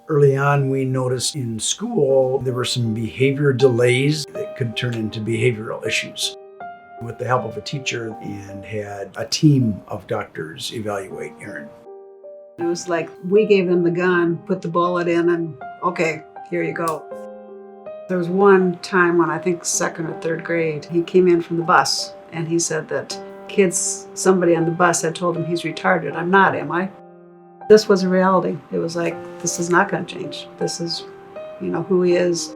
Early on, we noticed in school there were some behavior delays that could turn into behavioral issues. With the help of a teacher, and had a team of doctors evaluate Aaron. It was like we gave them the gun, put the bullet in, and okay, here you go. There was one time when I think second or third grade, he came in from the bus and he said that somebody on the bus had told him he's retarded. I'm not, am I? This was a reality. It was like, this is not going to change. This is, who he is.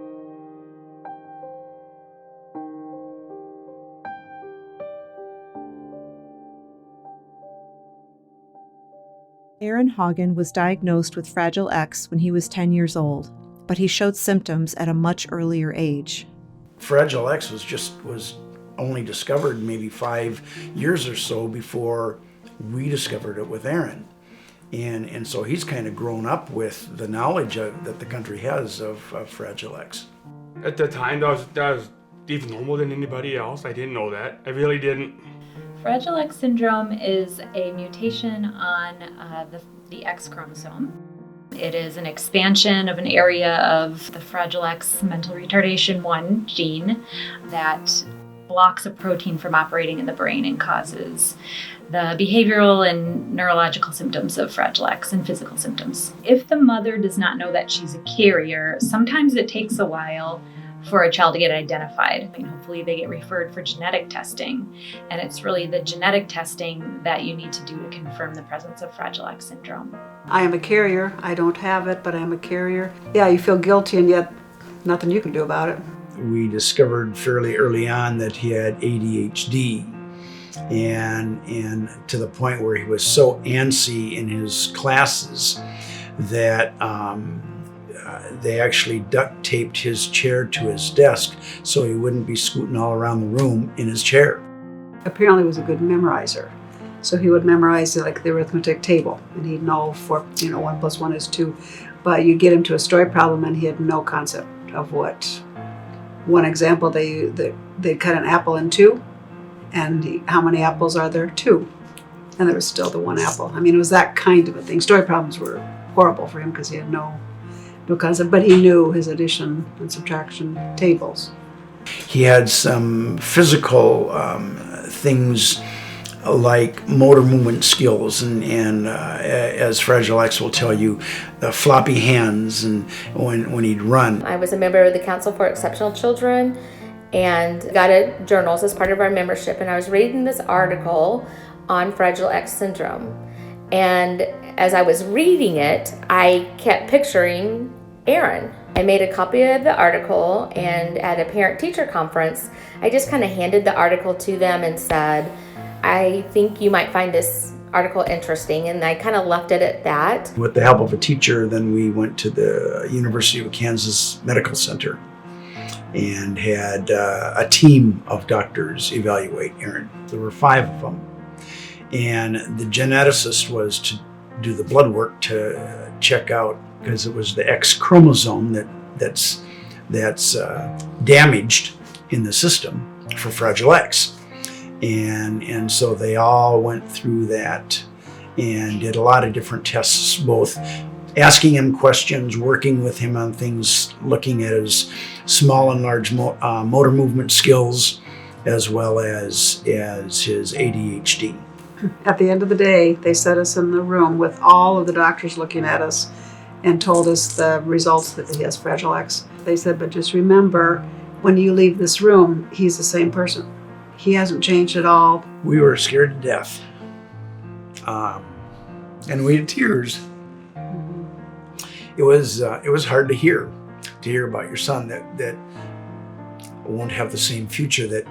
Aaron Hagen was diagnosed with Fragile X when he was 10 years old, but he showed symptoms at a much earlier age. Fragile X was only discovered maybe 5 years or so before we discovered it with Aaron. And so he's kind of grown up with the knowledge that the country has of Fragile X. At the time, that was even normal than anybody else. I didn't know that. I really didn't. Fragile X syndrome is a mutation on the X chromosome. It is an expansion of an area of the Fragile X mental retardation 1 gene that blocks a protein from operating in the brain and causes the behavioral and neurological symptoms of Fragile X and physical symptoms. If the mother does not know that she's a carrier, sometimes it takes a while for a child to get identified. And hopefully they get referred for genetic testing. And it's really the genetic testing that you need to do to confirm the presence of Fragile X syndrome. I am a carrier. I don't have it, but I am a carrier. Yeah, you feel guilty and yet nothing you can do about it. We discovered fairly early on that he had ADHD, and to the point where he was so antsy in his classes that they actually duct taped his chair to his desk so he wouldn't be scooting all around the room in his chair. Apparently he was a good memorizer. So he would memorize like the arithmetic table and he'd know 1 plus 1 is 2. But you get him to a story problem and he had no concept of what. One example, they'd cut an apple in 2 and how many apples are there? 2. And there was still the 1 apple. I mean, it was that kind of a thing. Story problems were horrible for him because he had no concept, but he knew his addition and subtraction tables. He had some physical things like motor movement skills, and as Fragile X will tell you, the floppy hands, and when he'd run. I was a member of the Council for Exceptional Children and got journals as part of our membership, and I was reading this article on Fragile X syndrome. And as I was reading it, I kept picturing Aaron. I made a copy of the article, and at a parent-teacher conference, I just kind of handed the article to them and said, I think you might find this article interesting, and I kind of left it at that. With the help of a teacher, then we went to the University of Kansas Medical Center and had a team of doctors evaluate Aaron. There were 5 of them. And the geneticist was to do the blood work to check out, because it was the X chromosome that's damaged in the system for Fragile X. And so they all went through that and did a lot of different tests, both asking him questions, working with him on things, looking at his small and large motor movement skills, as well as his ADHD. At the end of the day, they set us in the room with all of the doctors looking at us and told us the results that he has Fragile X. They said, but just remember, when you leave this room, he's the same person. He hasn't changed at all. We were scared to death. And we had tears. Mm-hmm. It was hard to hear about your son that won't have the same future that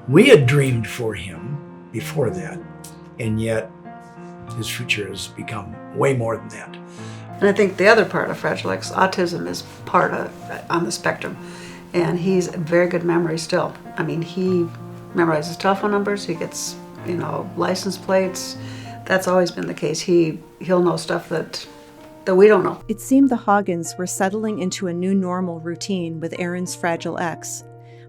we had dreamed for him before that. And yet his future has become way more than that. And I think the other part of Fragile X, autism, is part of on the spectrum. And he's a very good memory still. I mean, he memorizes telephone numbers, he gets, license plates. That's always been the case. He'll know stuff that we don't know. It seemed the Hagens were settling into a new normal routine with Aaron's Fragile X,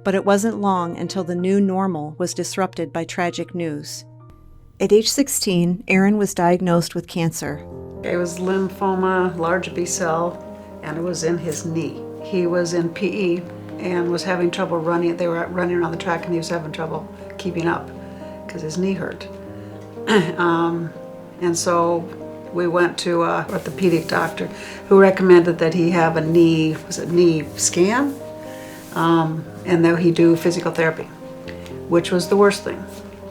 but it wasn't long until the new normal was disrupted by tragic news. At age 16, Aaron was diagnosed with cancer. It was lymphoma, large B cell, and it was in his knee. He was in PE and was having trouble running. They were running around the track and he was having trouble keeping up because his knee hurt. And so we went to an orthopedic doctor who recommended that he have a knee scan? And that he do physical therapy, which was the worst thing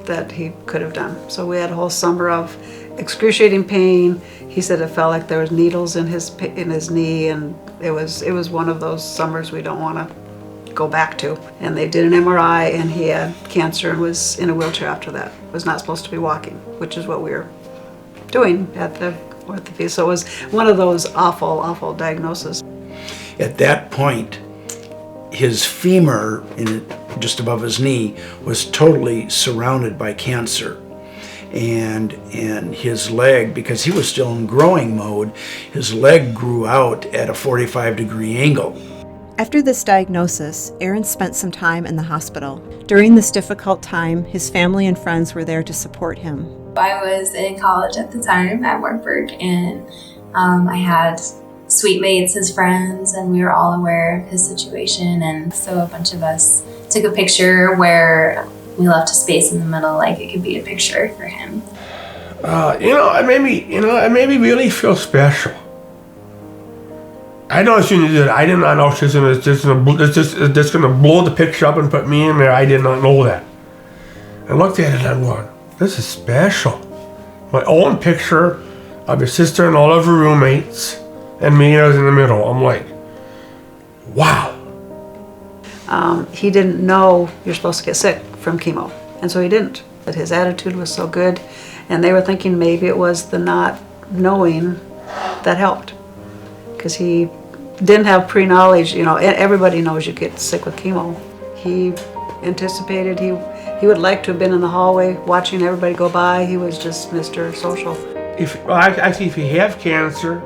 that he could have done. So we had a whole summer of excruciating pain. He said it felt like there was needles in his knee, and it was one of those summers we don't want to go back to. And they did an MRI, and he had cancer and was in a wheelchair after that. Was not supposed to be walking, which is what we were doing at the orthopedic. So it was one of those awful diagnoses. At that point, his femur, just above his knee, was totally surrounded by cancer. And his leg, because he was still in growing mode, his leg grew out at a 45-degree angle. After this diagnosis, Aaron spent some time in the hospital. During this difficult time, his family and friends were there to support him. I was in college at the time at Wartburg, and I had suite mates as friends, and we were all aware of his situation. And so a bunch of us took a picture where we left a space in the middle, like it could be a picture for him. It made me really feel special. I know as soon as it, I did not know she's just gonna blow the picture up and put me in there. I did not know that. I looked at it and I'm going, this is special. My own picture of your sister and all of her roommates, and me, I was in the middle. I'm like, wow. He didn't know you're supposed to get sick from chemo, and so he didn't. But his attitude was so good, and they were thinking maybe it was the not knowing that helped, because he didn't have pre-knowledge. Everybody knows you get sick with chemo. He anticipated, he would like to have been in the hallway watching everybody go by. He was just Mr. Social. If you have cancer,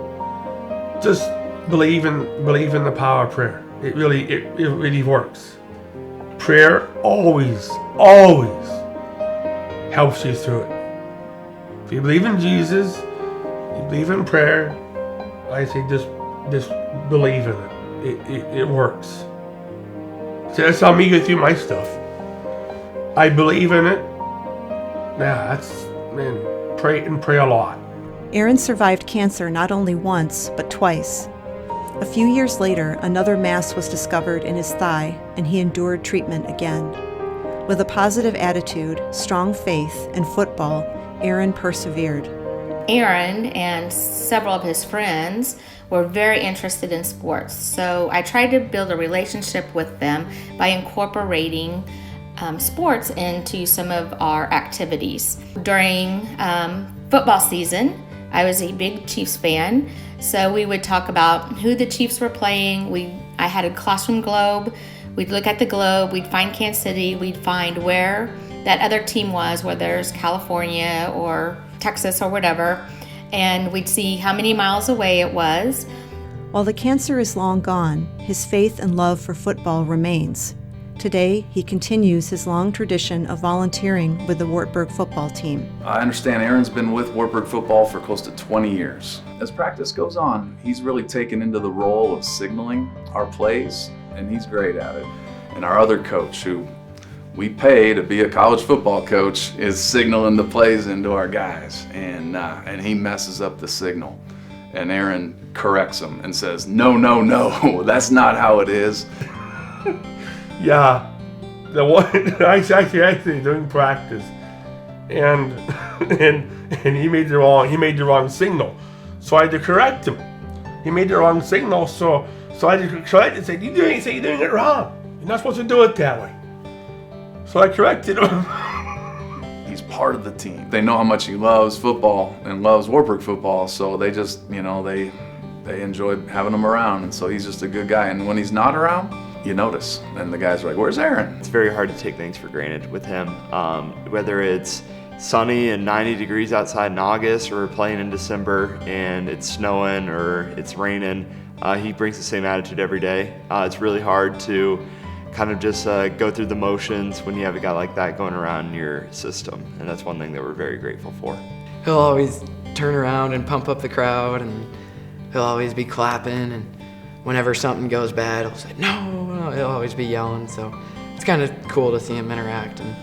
just believe in the power of prayer. It really works. Prayer always helps you through it. If you believe in Jesus, you believe in prayer, I say just believe in it. It works. So that's how me get through my stuff. I believe in it. Yeah, pray a lot. Aaron survived cancer not only once, but twice. A few years later, another mass was discovered in his thigh, and he endured treatment again. With a positive attitude, strong faith, and football, Aaron persevered. Aaron and several of his friends were very interested in sports, so I tried to build a relationship with them by incorporating sports into some of our activities. During football season, I was a big Chiefs fan, so we would talk about who the Chiefs were playing. I had a classroom globe. We'd look at the globe, we'd find Kansas City, we'd find where that other team was, whether it's California or Texas or whatever, and we'd see how many miles away it was. While the cancer is long gone, his faith and love for football remains. Today, he continues his long tradition of volunteering with the Wartburg football team. I understand Aaron's been with Wartburg football for close to 20 years. As practice goes on, he's really taken into the role of signaling our plays, and he's great at it. And our other coach, who we pay to be a college football coach, is signaling the plays into our guys, and he messes up the signal. And Aaron corrects him and says, no, that's not how it is. Yeah, the one actually during practice, and he made the wrong signal, so I had to correct him. He made the wrong signal, so I had to say, you're doing it wrong. You're not supposed to do it that way. So I corrected him. He's part of the team. They know how much he loves football and loves Wartburg football, so they just, they enjoy having him around, and so he's just a good guy. And when he's not around, you notice, and the guys are like, where's Aaron? It's very hard to take things for granted with him. Whether it's sunny and 90 degrees outside in August, or we're playing in December and it's snowing or it's raining, he brings the same attitude every day. It's really hard to kind of just go through the motions when you have a guy like that going around in your system, and that's one thing that we're very grateful for. He'll always turn around and pump up the crowd, and he'll always be clapping, and whenever something goes bad, he'll say, no, he'll always be yelling. So it's kind of cool to see him interact and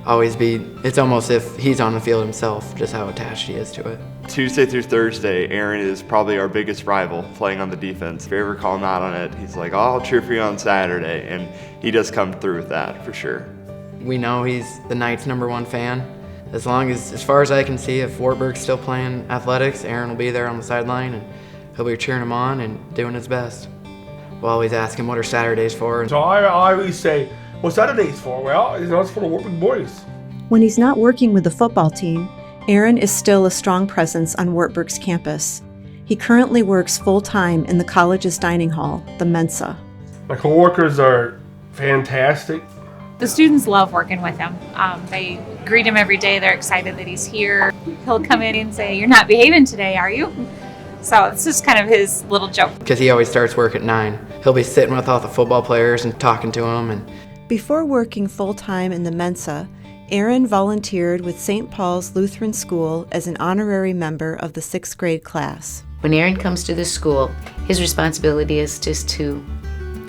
it's almost if he's on the field himself, just how attached he is to it. Tuesday through Thursday, Aaron is probably our biggest rival playing on the defense. If you ever call him out on it, he's like, oh, I'll cheer for you on Saturday. And he does come through with that for sure. We know he's the Knights' #1 fan. As far as I can see, if Wartburg's still playing athletics, Aaron will be there on the sideline and he'll be cheering him on and doing his best. We'll always ask him what are Saturdays for. So I always say, what's Saturdays for? Well, it's for the Wartburg boys. When he's not working with the football team, Aaron is still a strong presence on Wartburg's campus. He currently works full-time in the college's dining hall, the Mensa. My coworkers are fantastic. The students love working with him. They greet him every day. They're excited that he's here. He'll come in and say, you're not behaving today, are you? So it's just kind of his little joke. Because he always starts work at 9. He'll be sitting with all the football players and talking to them. Before working full-time in the Mensa, Aaron volunteered with St. Paul's Lutheran School as an honorary member of the 6th grade class. When Aaron comes to the school, his responsibility is just to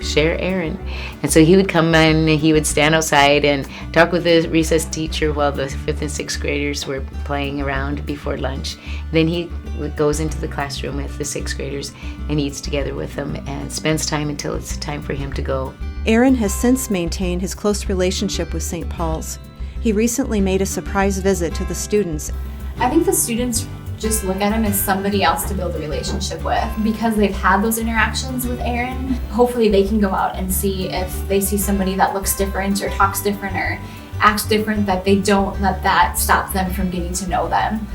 share Aaron. And so he would come in, he would stand outside and talk with the recess teacher while the 5th and 6th graders were playing around before lunch. Then he goes into the classroom with the 6th graders and eats together with them and spends time until it's time for him to go. Aaron has since maintained his close relationship with St. Paul's. He recently made a surprise visit to the students. I think the students just look at him as somebody else to build a relationship with. Because they've had those interactions with Aaron, hopefully they can go out and see if they see somebody that looks different or talks different or acts different, that they don't let that stop them from getting to know them.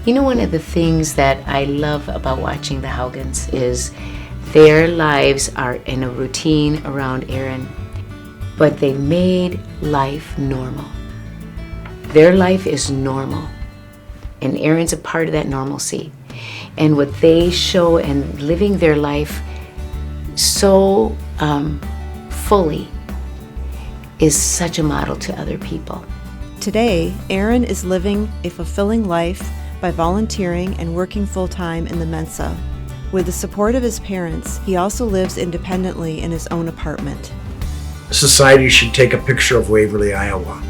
You know, one of the things that I love about watching the Haugans is their lives are in a routine around Aaron, but they made life normal. Their life is normal, and Aaron's a part of that normalcy. And what they show and living their life so fully is such a model to other people. Today, Aaron is living a fulfilling life by volunteering and working full-time in the Mensa. With the support of his parents, he also lives independently in his own apartment. Society should take a picture of Waverly, Iowa.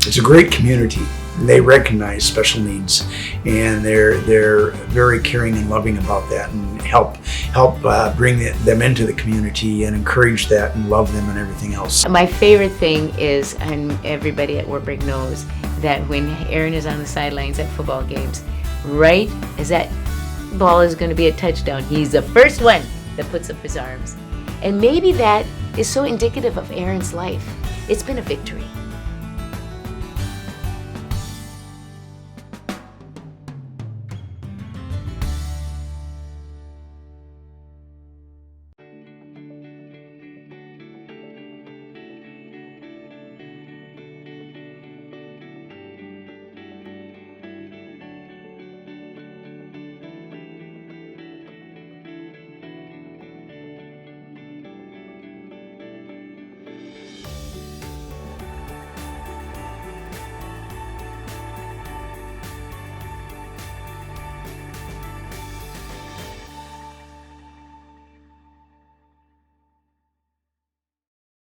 It's a great community. They recognize special needs, and they're very caring and loving about that, and help bring them into the community and encourage that and love them and everything else. My favorite thing is, and everybody at Wartburg knows, that when Aaron is on the sidelines at football games, right as that ball is going to be a touchdown, he's the first one that puts up his arms. And maybe that is so indicative of Aaron's life. It's been a victory.